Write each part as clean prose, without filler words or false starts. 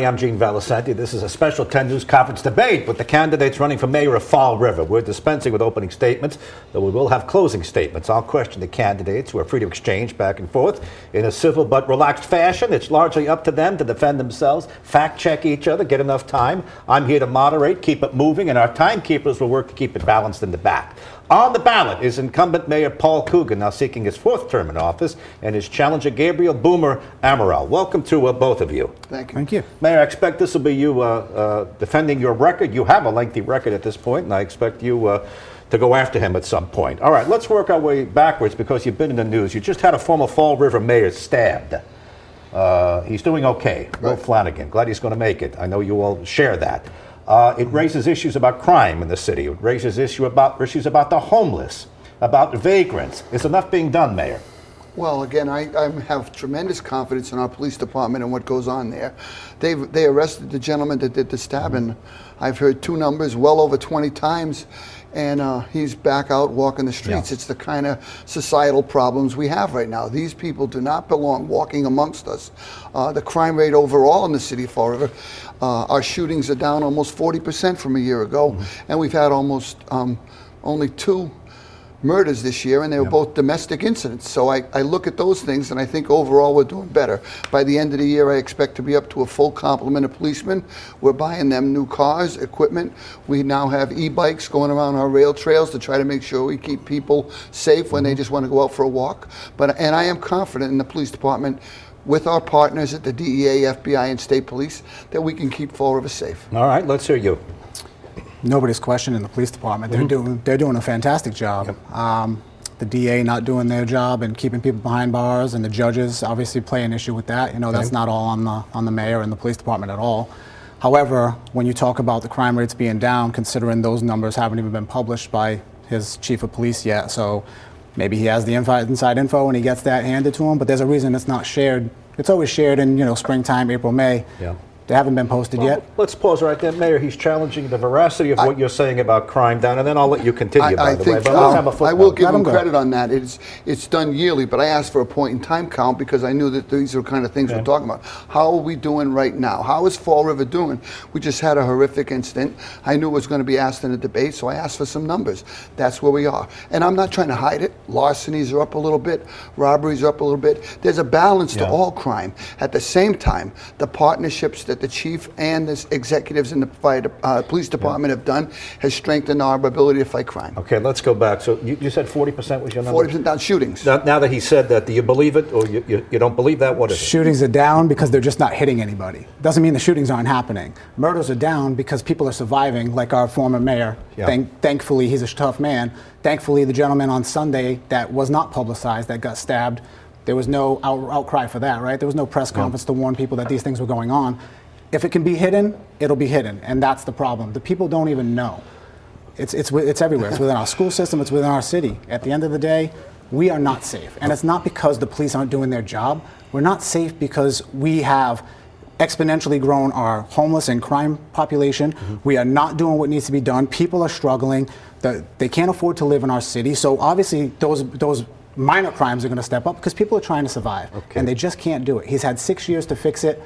I'm Gene Valicenti. This is a special 10 News Conference debate with the candidates running for mayor of Fall River. We're dispensing with opening statements, though we will have closing statements. I'll question the candidates, who are free to exchange back and forth in a civil but relaxed fashion. It's largely up to them to defend themselves, fact-check each other, get enough time. I'm here to moderate, keep it moving, and our timekeepers will work to keep it balanced in the back. On the ballot is incumbent Mayor Paul Coogan, now seeking his fourth term in office, and his challenger Gabriel Boomer Amaral. Welcome to both of you. Thank you. Thank you. Mayor, I expect this will be you defending your record. You have a lengthy record at this point, and I expect you to go after him at some point. All right, let's work our way backwards because you've been in the news. You just had a former Fall River mayor stabbed. He's doing okay. Will Flanagan. Glad he's going to make it. I know you all share that. It raises issues about crime in the city. It raises issues about the homeless, about vagrants. Is enough being done, Mayor? Well, again, I have tremendous confidence in our police department and what goes on there. They arrested the gentleman that did the stabbing. I've heard two numbers, well over 20 times, and he's back out walking the streets. Yeah. It's the kind of societal problems we have right now. These people do not belong walking amongst us. The crime rate overall in the city of Fall River, our shootings are down almost 40% from a year ago, and we've had almost only 2 murders this year, and they were both domestic incidents. So I look at those things, and I think overall we're doing better. By the end of the year, I expect to be up to a full complement of policemen. We're buying them new cars, equipment. We now have e-bikes going around our rail trails to try to make sure we keep people safe when they just want to go out for a walk. And I am confident in the police department, with our partners at the DEA, FBI, and state police, that we can keep Fall River safe. All right, let's hear you. Nobody's questioning the police department. They're doing a fantastic job. The DA not doing their job and keeping people behind bars, and the judges obviously play an issue with that. You know, that's not all on the mayor and the police department at all. However, when you talk about the crime rates being down, considering those numbers haven't even been published by his chief of police yet, so maybe he has the inside info and he gets that handed to him. But there's a reason it's not shared. It's always shared in springtime, April, May. Yeah. They haven't been posted yet. Let's pause right there, Mayor. He's challenging the veracity of what you're saying about crime down, and then I'll let you continue, by the way. But let's have a footnote. I will give him credit on that. It's done yearly, but I asked for a point-in-time count because I knew that these are the kind of things we're talking about. How are we doing right now? How is Fall River doing? We just had a horrific incident. I knew it was going to be asked in a debate, so I asked for some numbers. That's where we are. And I'm not trying to hide it. Larcenies are up a little bit. Robberies are up a little bit. There's a balance to all crime. At the same time, the partnerships that the chief and the executives in the police department have done has strengthened our ability to fight crime. Okay, let's go back. So you said 40% was your number? 40% down shootings. Now that he said that, do you believe it or you don't believe that? What is it? Shootings are down because they're just not hitting anybody. Doesn't mean the shootings aren't happening. Murders are down because people are surviving, like our former mayor. Thankfully, he's a tough man. Thankfully, the gentleman on Sunday that was not publicized, that got stabbed, there was no outcry for that, right? There was no press conference to warn people that these things were going on. If it can be hidden, it'll be hidden, and that's the problem. The people don't even know. It's everywhere. It's within our school system. It's within our city. At the end of the day, we are not safe, and it's not because the police aren't doing their job. We're not safe because we have exponentially grown our homeless and crime population. We are not doing what needs to be done. People are struggling. They can't afford to live in our city. So obviously, those minor crimes are going to step up because people are trying to survive, and they just can't do it. He's had 6 years to fix it.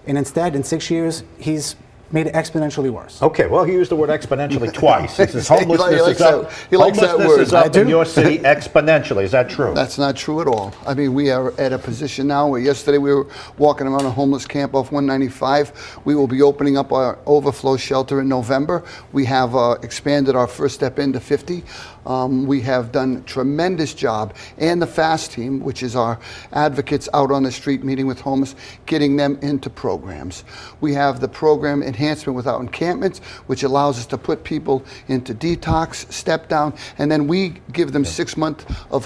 And instead, in 6 years, he's made it exponentially worse. Okay, well, he used the word exponentially twice. He says homelessness is up in your city exponentially. Is that true? That's not true at all. I mean, we are at a position now where yesterday we were walking around a homeless camp off 195. We will be opening up our overflow shelter in November. We have expanded our first step into 50. We have done a tremendous job, and the FAST team, which is our advocates out on the street meeting with homeless, getting them into programs. We have the program enhancement without encampments, which allows us to put people into detox, step down, and then we give them 6 months of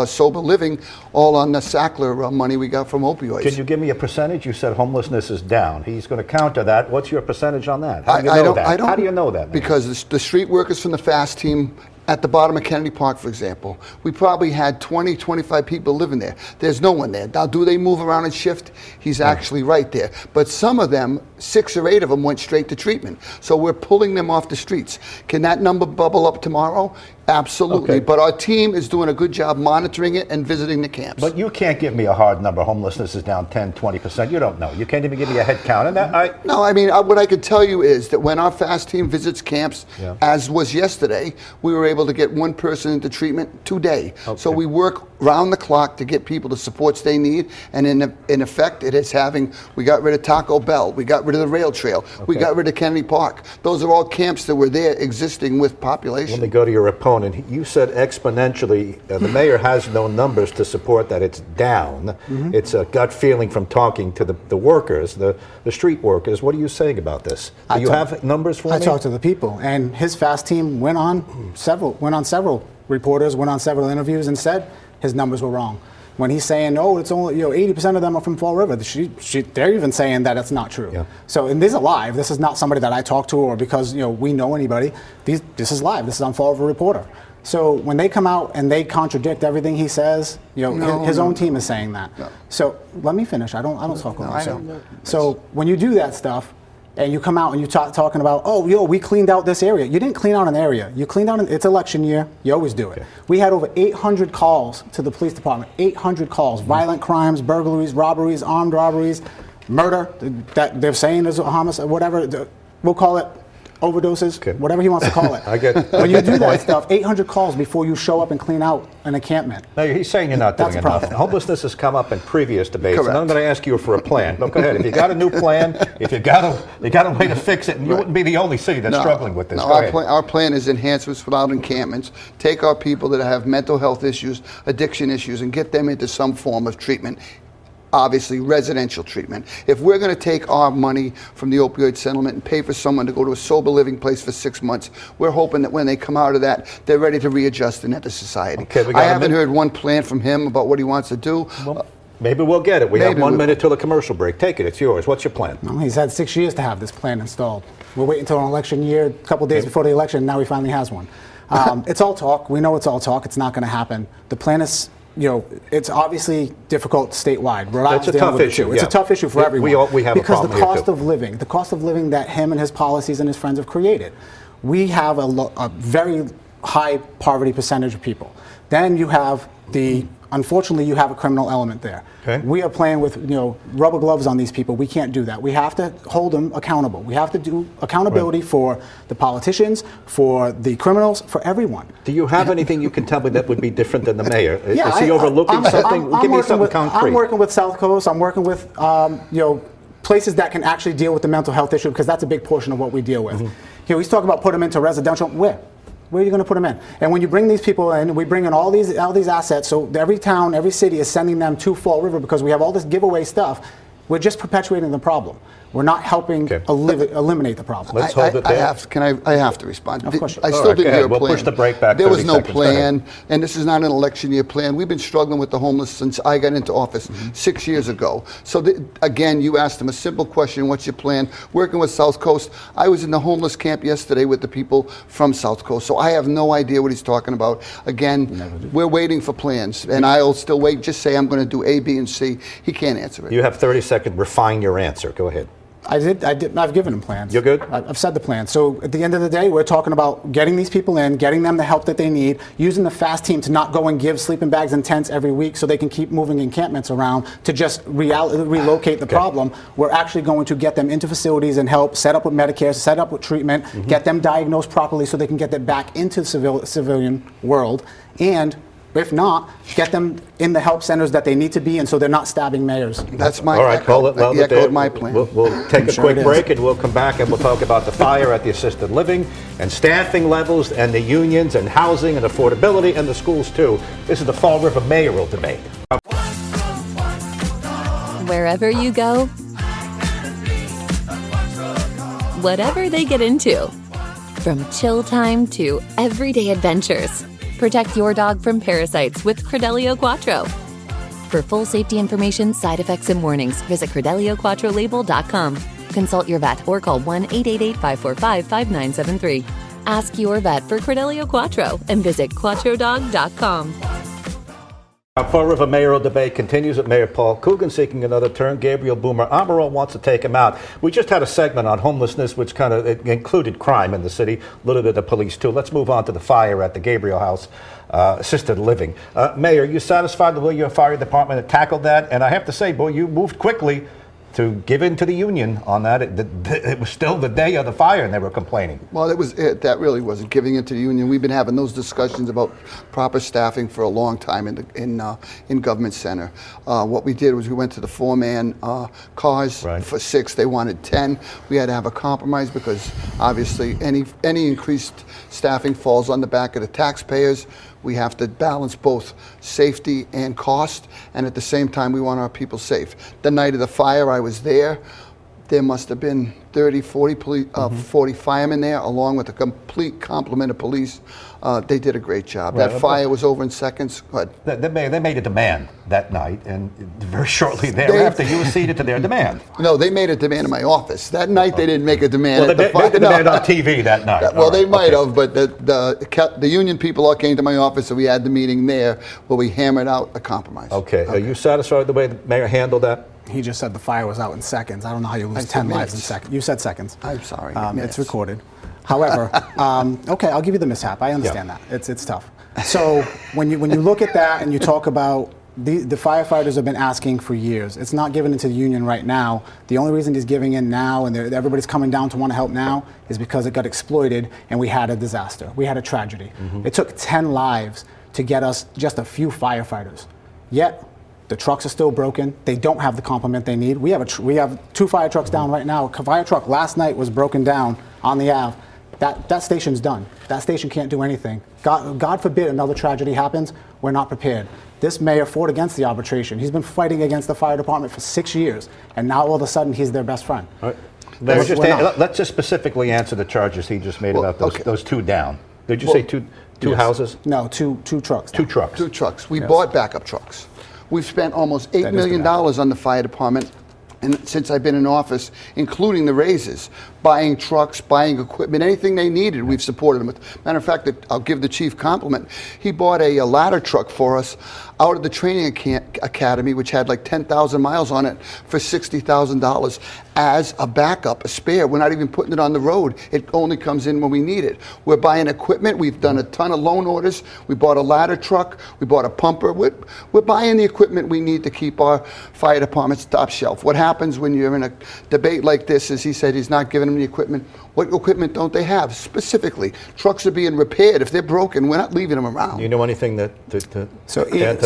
sober living, all on the Sackler money we got from opioids. Can you give me a percentage? You said homelessness is down. He's going to counter that. What's your percentage on that? How do you know that? How do you know that? Because the street workers from the FAST team at the bottom of Kennedy Park, for example, we probably had 20, 25 people living there. There's no one there. Now, do they move around and shift? He's actually right there. But some of them, 6 or 8 of them, went straight to treatment. So we're pulling them off the streets. Can that number bubble up tomorrow? Absolutely, Okay. but our team is doing a good job monitoring it and visiting the camps. But you can't give me a hard number. Homelessness is down 10, 20%. You don't know. You can't even give me a head count. And that, No, I mean, what I could tell you is that when our FAST team visits camps, Yeah. as was yesterday, we were able to get one person into treatment today. So Okay. we work round the clock to get people the supports they need, and in effect, it is having, we got rid of Taco Bell, we got rid of the rail trail, we Okay. got rid of Kennedy Park. Those are all camps that were there existing with population. let me go to your opponent. You said exponentially. The mayor has no numbers to support that it's down. It's a gut feeling from talking to the workers, the street workers. What are you saying about this? Do you have numbers for me? I talked to the people, and his FAST team went on several reporters, went on several interviews, and said his numbers were wrong. When he's saying, "Oh, it's only 80% of them are from Fall River," they're even saying that it's not true. Yeah. So, and this is live. This is not somebody that I talked to or because we know anybody. This is live. This is on Fall River Reporter. So when they come out and they contradict everything he says, his own team is saying that. No. So let me finish. I don't talk over I you. know. So when you do that stuff, and you come out and you talking about, oh, we cleaned out this area. You didn't clean out an area. You cleaned out, it's election year. You always do it. Okay. We had over 800 calls to the police department. 800 calls. Violent crimes, burglaries, robberies, armed robberies, murder. That they're saying is a homicide, whatever. We'll call it overdoses, Okay. whatever he wants to call it. I get When you do the that point. stuff, 800 calls before you show up and clean out an encampment. No, he's saying you're not doing That's a enough. problem. Homelessness has come up in previous debates, and I'm Correct. going to ask you for a plan. But go ahead. If you got a new plan, if you got a way to fix it, and you wouldn't be the only city that's struggling with this. No, Go ahead. our plan is enhancements without encampments. Take our people that have mental health issues, addiction issues, and get them into some form of treatment. Obviously, residential treatment. If we're going to take our money from the opioid settlement and pay for someone to go to a sober living place for 6 months, we're hoping that when they come out of that, they're ready to readjust and enter society. Okay, we got I a haven't minute. heard one plan from him about what he wants to do. Well, maybe we'll get it. We have Maybe 1 we- minute till the commercial break. Take it. It's yours. What's your plan? Well, he's had 6 years to have this plan installed. We're waiting until an election year, a couple days Okay. before the election, and now he finally has one. It's all talk. We know it's all talk. It's not going to happen. The plan is, it's obviously difficult statewide. Rhode Island's a dealing tough with it issue, too. It's yeah. a tough issue for everyone. We have a because problem the here, cost too. the cost of living that him and his policies and his friends have created. We have a very high poverty percentage of people. Then you have unfortunately, you have a criminal element there. Okay. We are playing with rubber gloves on these people. We can't do that. We have to hold them accountable. We have to do accountability for the politicians, for the criminals, for everyone. Do you have anything you can tell me that would be different than the mayor? Yeah, Is he overlooking something? Give me working something with, concrete. I'm working with South Coast. I'm working with places that can actually deal with the mental health issue because that's a big portion of what we deal with. He's talking about put them into residential. Where are you going to put them in? And when you bring these people in, we bring in all these assets. So every town, every city is sending them to Fall River because we have all this giveaway stuff. We're just perpetuating the problem. We're not helping Okay. eliminate the problem. Let's hold it there. I have to respond. Of course. I All still right, didn't go hear ahead. a We'll plan. push the break back There was 30 no seconds. Go ahead. plan, and this is not an election year plan. We've been struggling with the homeless since I got into office 6 years ago. So again, you asked him a simple question, what's your plan? Working with South Coast, I was in the homeless camp yesterday with the people from South Coast, so I have no idea what he's talking about. Again, we're waiting for plans, and I'll still wait. Just say I'm going to do A, B, and C. He can't answer it. You have 30 seconds. Refine your answer. Go ahead. I did. I've given them plans. You're good? I've said the plan. So at the end of the day, we're talking about getting these people in, getting them the help that they need, using the FAST team to not go and give sleeping bags and tents every week so they can keep moving encampments around to just relocate the problem. We're actually going to get them into facilities and help set up with Medicare, set up with treatment, get them diagnosed properly so they can get them back into the civilian world, and if not, get them in the help centers that they need to be in so they're not stabbing mayors. That's my All right, echo. well, He echoed my plan. We'll take a sure quick it is. break and we'll come back and we'll talk about the fire at the assisted living and staffing levels and the unions and housing and affordability and the schools too. This is the Fall River mayoral debate. Wherever you go, whatever they get into, from chill time to everyday adventures, protect your dog from parasites with Credelio Quattro. For full safety information, side effects, and warnings, visit CredeliaQuattroLabel.com. Consult your vet or call 1-888-545-5973. Ask your vet for Credelio Quattro and visit QuattroDog.com. Our Fall River mayoral debate continues with Mayor Paul Coogan seeking another term. Gabriel Boomer Amaral wants to take him out. We just had a segment on homelessness, which kind of included crime in the city, a little bit of the police too. Let's move on to the fire at the Gabriel House, assisted living. Mayor, you satisfied with the way your fire department had tackled that? And I have to say, boy, you moved quickly to give in to the union on that. It was still the day of the fire and they were complaining. Well, that really wasn't giving in to the union. We've been having those discussions about proper staffing for a long time in Government Center. What we did was we went to the four-man cars for 6. They wanted 10. We had to have a compromise because obviously any increased staffing falls on the back of the taxpayers. We have to balance both safety and cost, and at the same time, we want our people safe. The night of the fire, I was there. There must have been 30, 40 firemen there, along with a complete complement of police. They did a great job. That fire was over in seconds. Go ahead. They made a demand that night, and very shortly thereafter, you acceded to their demand. No, they made a demand in my office. That night, they didn't make a demand. Well, they made a demand on TV that night. Well, they might have, but the union people all came to my office, and we had the meeting there where we hammered out a compromise. Okay. Are you satisfied with the way the mayor handled that? He just said the fire was out in seconds. I don't know how you lose 10 lives in seconds. You said seconds. I'm sorry. It's recorded. However, okay, I'll give you the mishap. I understand that. It's tough. So when you look at that and you talk about the firefighters have been asking for years. It's not given into the union right now. The only reason he's giving in now and everybody's coming down to want to help now is because it got exploited and we had a disaster. We had a tragedy. It took 10 lives to get us just a few firefighters. Yet, the trucks are still broken. They don't have the complement they need. We have 2 fire trucks down right now. A fire truck last night was broken down on the Ave. That station's done. That station can't do anything. God forbid another tragedy happens. We're not prepared. This mayor fought against the arbitration. He's been fighting against the fire department for 6 years, and now all of a sudden he's their best friend. All right. Let's just specifically answer the charges he just made about those 2 down. Did you say two yes. houses? No, two trucks. Two trucks. 2 trucks. We bought backup trucks. We've spent almost $8 million on the fire department since I've been in office, including the raises, buying trucks, buying equipment, anything they needed, we've supported them with. Matter of fact, I'll give the chief compliment. He bought a ladder truck for us out of the training academy, which had like 10,000 miles on it, for $60,000 as a backup, a spare. We're not even putting it on the road. It only comes in when we need it. We're buying equipment. We've done a ton of loan orders. We bought a ladder truck. We bought a pumper. We're buying the equipment we need to keep our fire departments top shelf. What happens when you're in a debate like this is he said he's not giving them the equipment. What equipment don't they have? Specifically, trucks are being repaired. If they're broken, we're not leaving them around. Do you know anything to add to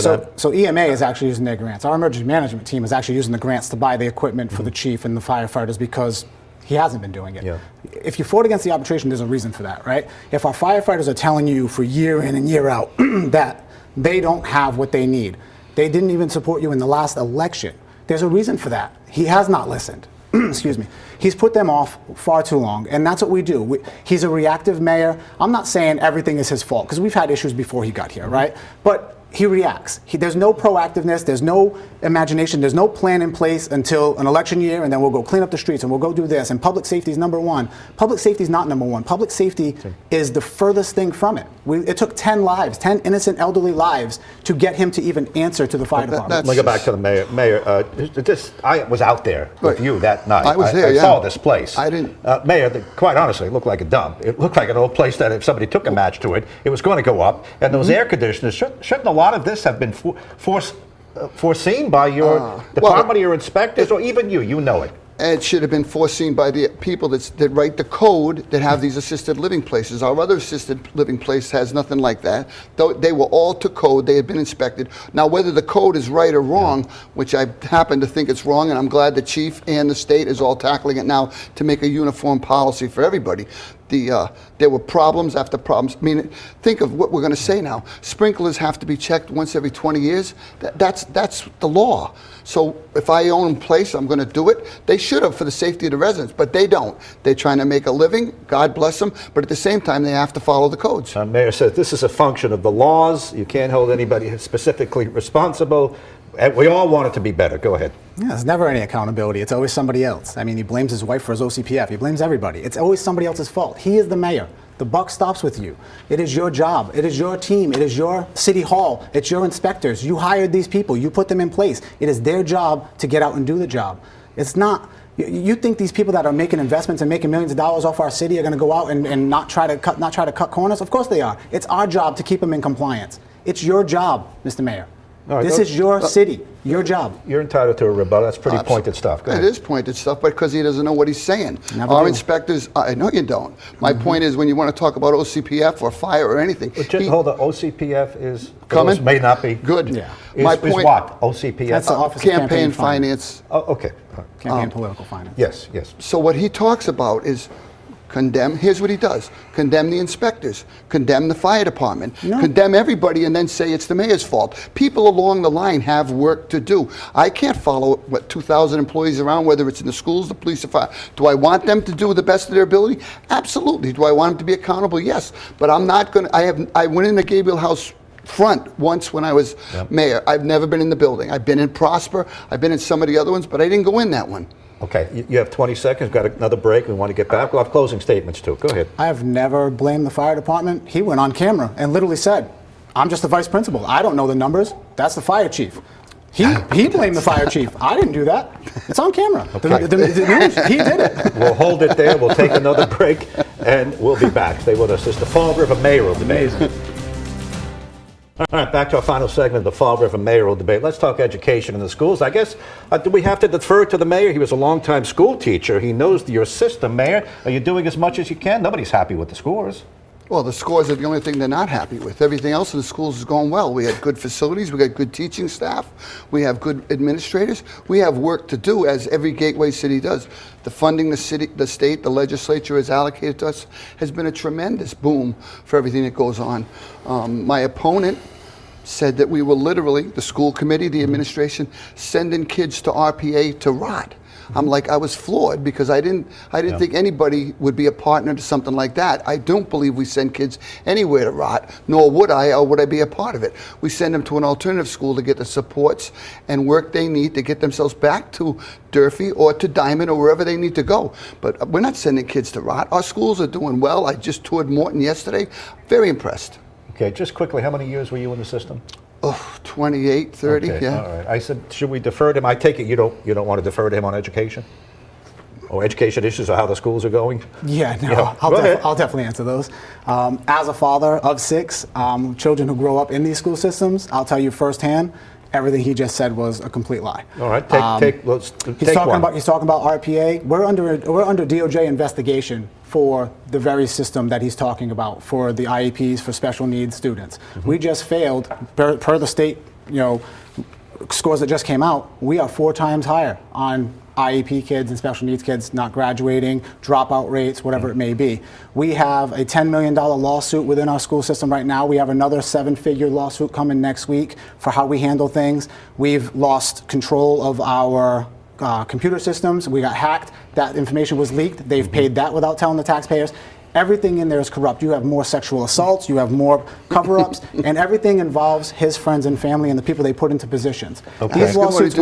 that? So EMA is actually using their grants. Our emergency management team is actually using the grants to buy the equipment for the chief and the firefighters because he hasn't been doing it. Yeah. If you fought against the arbitration, there's a reason for that, right? If our firefighters are telling you for year in and year out that they don't have what they need, they didn't even support you in the last election, there's a reason for that. He has not listened. Excuse me. He's put them off far too long, and that's what we do. He's a reactive mayor. I'm not saying everything is his fault, because we've had issues before he got here, right? But he reacts. There's no proactiveness, there's no imagination, there's no plan in place until an election year, and then we'll go clean up the streets and we'll go do this, and public safety is number one. Public safety is not number one. Public safety is the furthest thing from it. It took 10 lives, 10 innocent elderly lives to get him to even answer to the fire department. Let me go back to the mayor. Mayor, I was out there with you that night. I was there, I saw this place. I didn't. Mayor, quite honestly, it looked like a dump. It looked like an old place that if somebody took a match to it, it was going to go up. And those air conditioners, shouldn't a lot of this have been foreseen by your department or your inspectors, or even you know it? It should have been foreseen by the people that write the code that have these assisted living places. Our other assisted living place has nothing like that. They were all to code. They had been inspected. Now, whether the code is right or wrong, which I happen to think it's wrong, and I'm glad the chief and the state is all tackling it now to make a uniform policy for everybody. There were problems after problems. I mean, think of what we're going to say now. Sprinklers have to be checked once every 20 years. That's the law. So if I own a place, I'm going to do it. They should have for the safety of the residents, but they don't. They're trying to make a living. God bless them. But at the same time, they have to follow the codes. Mayor says this is a function of the laws. You can't hold anybody specifically responsible. We all want it to be better. Go ahead. Yeah, there's never any accountability. It's always somebody else. I mean, he blames his wife for his OCPF. He blames everybody. It's always somebody else's fault. He is the mayor. The buck stops with you. It is your job. It is your team. It is your city hall. It's your inspectors. You hired these people. You put them in place. It is their job to get out and do the job. It's not. You think these people that are making investments and making millions of dollars off our city are going to go out and not try to cut corners? Of course they are. It's our job to keep them in compliance. It's your job, Mr. Mayor. Right, this is your city, your job. You're entitled to a rebuttal. That's pretty pointed stuff. Go ahead. It is pointed stuff, but because he doesn't know what he's saying. Never Our do. inspectors, I know you don't. My point is, when you want to talk about OCPF or fire or anything, Hold on. OCPF is Coming? those may not be good. Yeah. Is, My is point, what? OCPF. That's the Office of campaign finance. Oh, okay. Campaign political finance. Yes. Yes. So what he talks about is condemn. Here's what he does: condemn the inspectors, condemn the fire department, condemn everybody, and then say it's the mayor's fault. People along the line have work to do. I can't follow what 2,000 employees around, whether it's in the schools, the police, or fire. Do I want them to do the best of their ability? Absolutely. Do I want them to be accountable? Yes. But I'm not going to. I went in the Gabriel house front once when I was mayor. I've never been in the building. I've been in Prosper. I've been in some of the other ones, but I didn't go in that one. Okay, you have 20 seconds. Got another break. We want to get back. We'll have closing statements too. Go ahead. I have never blamed the fire department. He went on camera and literally said, I'm just the vice principal. I don't know the numbers. That's the fire chief. He blamed the fire chief. I didn't do that. It's on camera. Okay. The news, he did it. We'll hold it there. We'll take another break, and we'll be back. Stay with us. It's the Fall River Mayoral Debate. All right, back to our final segment of the Fall River Mayoral Debate. Let's talk education in the schools. I guess, do we have to defer to the mayor? He was a longtime school teacher. He knows your system. Mayor, are you doing as much as you can? Nobody's happy with the scores. Well, the scores are the only thing they're not happy with. Everything else in the schools is going well. We had good facilities. We got good teaching staff. We have good administrators. We have work to do, as every gateway city does. The funding the state, the legislature has allocated to us has been a tremendous boom for everything that goes on. My opponent said that we were literally, the school committee, the administration, sending kids to RPA to rot. I'm like, I was floored because I didn't think anybody would be a partner to something like that. I don't believe we send kids anywhere to rot, nor would I, or would I be a part of it. We send them to an alternative school to get the supports and work they need to get themselves back to Durfee or to Diamond or wherever they need to go. But we're not sending kids to rot. Our schools are doing well. I just toured Morton yesterday. Very impressed. Okay, just quickly, how many years were you in the system? Oh, 28, 30, okay, yeah. All right. I said, should we defer to him? I take it you don't want to defer to him on education? Or education issues or how the schools are going? Yeah, no, Yeah. I'll definitely answer those. As a father of 6 children who grow up in these school systems, I'll tell you firsthand, everything he just said was a complete lie. All right, let's take he's talking one. He's talking about RPA. We're under DOJ investigation for the very system that he's talking about for the IEPs for special needs students. We just failed per the state, scores that just came out. We are 4 times higher on IEP kids and special needs kids not graduating, dropout rates, whatever it may be. We have a $10 million lawsuit within our school system right now. We have another 7-figure lawsuit coming next week for how we handle things. We've lost control of our computer systems. We got hacked. That information was leaked. They've paid that without telling the taxpayers. Everything in there is corrupt. You have more sexual assaults, you have more cover-ups, and everything involves his friends and family and the people they put into positions. Okay. These lawsuits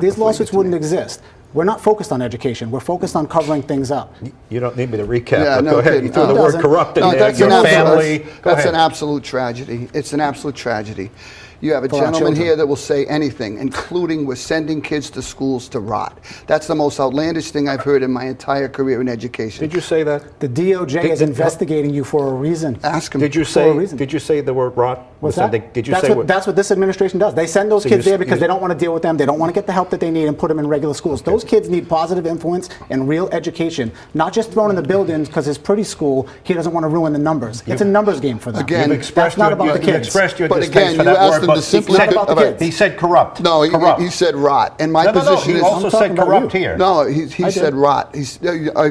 These lawsuits wouldn't exist. We're not focused on education. We're focused on covering things up. You don't need me to recap, Yeah, but no go ahead. kidding. You threw the No, word corrupt in No, there. that's Your an family. absolute, Go that's ahead. an absolute tragedy. It's an absolute tragedy. You have a For our gentleman children. here that will say anything, including we're sending kids to schools to rot. That's the most outlandish thing I've heard in my entire career in education. Did you say that? The DOJ is investigating you for a reason. Ask him. Did you For a say? reason. Did you say the word rot? What's was that? something- Did you that's say what, that's what this administration does. They send those So kids you- there because you- they don't want to deal with them. They don't want to get the help that they need and put them in regular schools. Those kids need positive influence and real education, not just thrown in the buildings because it's pretty school. He doesn't want to ruin the numbers. It's a numbers game for them. Again, You've expressed That's not your, about the you've kids. expressed your But distaste again, for you that asked word, him but to simply- he said, Not about the kids. he said corrupt. No, corrupt. he said rot. And my No, position he is... also I'm said talking about corrupt you. here. No, he I said did. rot.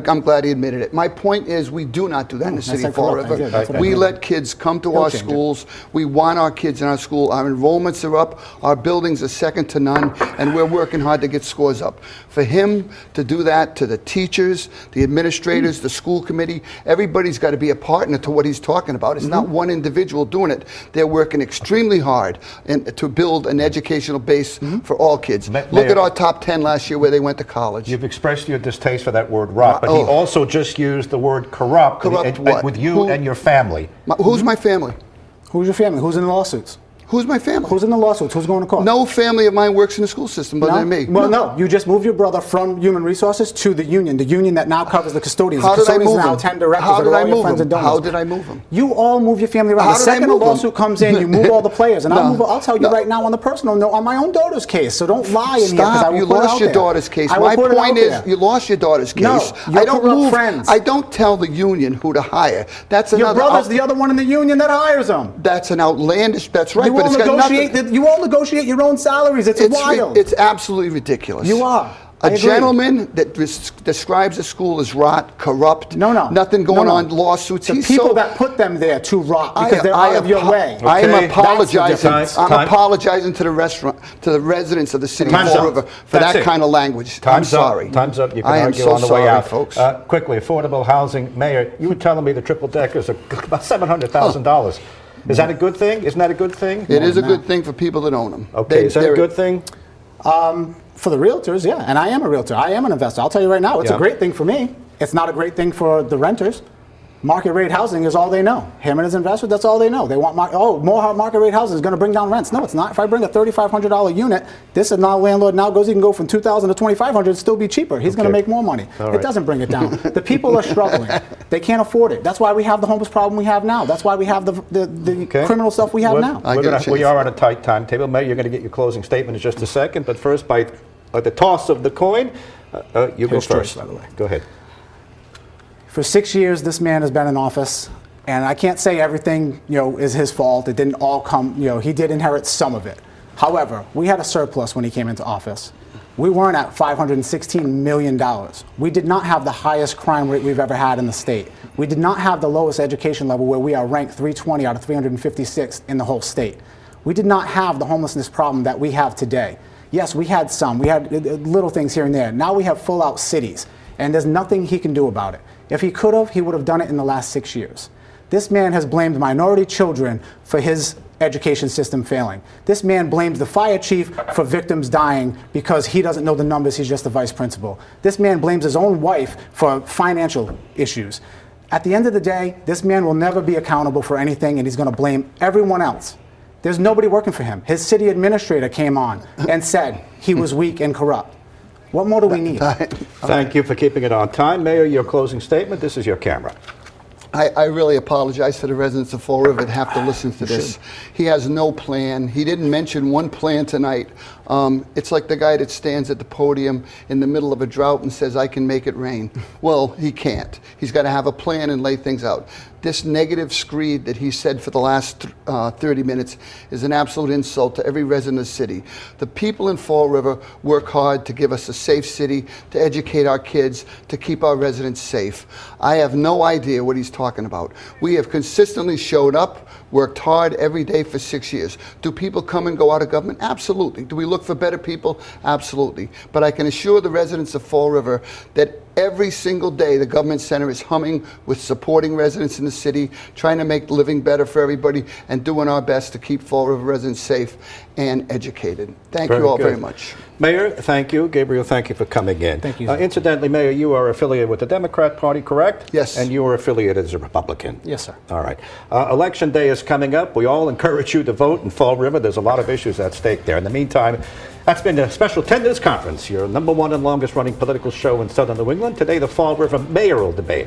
I'm glad he admitted it. My point is we do not do that in the I city said of Fall corrupt. I River. did. That's what I We did. let kids come to He'll our change it. schools. We want our kids in our school. Our enrollments are up. Our buildings are second to none. And we're working hard to get scores up. For For him to do that to the teachers, the administrators, the school committee, everybody's got to be a partner to what he's talking about. It's not one individual doing it. They're working extremely hard to build an educational base for all kids. Look at our top 10 last year where they went to college. You've expressed your distaste for that word rot, but he also just used the word corrupt, what? with you and your family. Who's my family? Who's your family? Who's in the lawsuits? Who's my family? Who's in the lawsuits? Who's going to court? No family of mine works in the school system other than me. Well, no. You just moved your brother from Human Resources to the union that now covers the custodians. How The did I custodians move now him? 10 directors How that did are I all your move friends him? and donors. How did I move him? You all move your family around. How The did I second a move him? lawsuit comes in, you move all the players. And No. I'll tell you No. right now on the personal note, on my own daughter's case. So don't lie in here, because I Stop! will You put it lost out your there. daughter's case. I will My put it out point is, there. you lost your daughter's case. No, you're I don't corrupt move. friends. I don't tell the union who to hire. That's Your another. brother's the other one in the union that hires them. That's an outlandish. That's right, You but all it's got negotiate. nothing. You all negotiate your own salaries. It's wild. It's absolutely ridiculous. You are. I A agree. gentleman that describes the school as rot, corrupt, No. nothing going No. on, lawsuits. The He's people so, that put them there to rot because they're out of your way. I am Okay. apologizing. That's the I'm difference. apologizing to the residents of the city of Time's Fall up. River for That's that it. kind of language. Time's I'm up. sorry. Time's up. You can I am argue so on the sorry, way out. folks. Quickly, affordable housing. Mayor, you were telling me the triple deckers are about $700,000. Is that a good thing? Isn't that a good thing? It is a good thing for people that own them. Okay, is that a good thing? For the realtors, yeah. And I am a realtor. I am an investor. I'll tell you right now, it's Yeah. a great thing for me. It's not a great thing for the renters. Market rate housing is all they know. Him and his investors, that's all they know. They want more market rate housing is going to bring down rents. No, it's not. If I bring a $3,500 unit, this is now landlord now goes, he can go from $2,000 to $2,500 and still be cheaper. He's going to make more money. All It right. doesn't bring it down. The people are struggling. They can't afford it. That's why we have the homeless problem we have now. That's why we have the Okay. criminal stuff we have We're- now. We are on a tight timetable. Mayor, you're going to get your closing statement in just a second, but first, by the toss of the coin, you go His choice, first. by the way. Go ahead. For 6 years, this man has been in office, and I can't say everything, is his fault. It didn't all come, he did inherit some of it. However, we had a surplus when he came into office. We weren't at $516 million. We did not have the highest crime rate we've ever had in the state. We did not have the lowest education level where we are ranked 320 out of 356 in the whole state. We did not have the homelessness problem that we have today. Yes, we had some. We had little things here and there. Now we have full-out cities, and there's nothing he can do about it. If he could have, he would have done it in the last 6 years. This man has blamed minority children for his education system failing. This man blames the fire chief for victims dying because he doesn't know the numbers, he's just the vice principal. This man blames his own wife for financial issues. At the end of the day, this man will never be accountable for anything, and he's going to blame everyone else. There's nobody working for him. His city administrator came on and said he was weak and corrupt. What more do we need? Thank you for keeping it on time. Mayor, your closing statement. This is your camera. I really apologize to the residents of Fall River that have to listen to this. He has no plan. He didn't mention one plan tonight. It's like the guy that stands at the podium in the middle of a drought and says, I can make it rain. Well, he can't. He's got to have a plan and lay things out. This negative screed that he said for the last 30 minutes is an absolute insult to every resident of the city. The people in Fall River work hard to give us a safe city, to educate our kids, to keep our residents safe. I have no idea what he's talking about. We have consistently showed up, worked hard every day for 6 years. Do people come and go out of government? Absolutely. Do we look for better people? Absolutely. But I can assure the residents of Fall River that every single day the government center is humming with supporting residents in the city, trying to make living better for everybody, and doing our best to keep Fall River residents safe and educated. Thank you all very much. Mayor, thank you. Gabriel, thank you for coming in. Thank you. Incidentally, Mayor, you are affiliated with the Democrat Party, correct? Yes. And you are affiliated as a Republican? Yes, sir. All right. Election day is coming up. We all encourage you to vote in Fall River. There's a lot of issues at stake there. In the meantime, that's been a special 10 News Conference, your #1 and longest running political show in Southern New England. Today, the Fall River mayoral debate.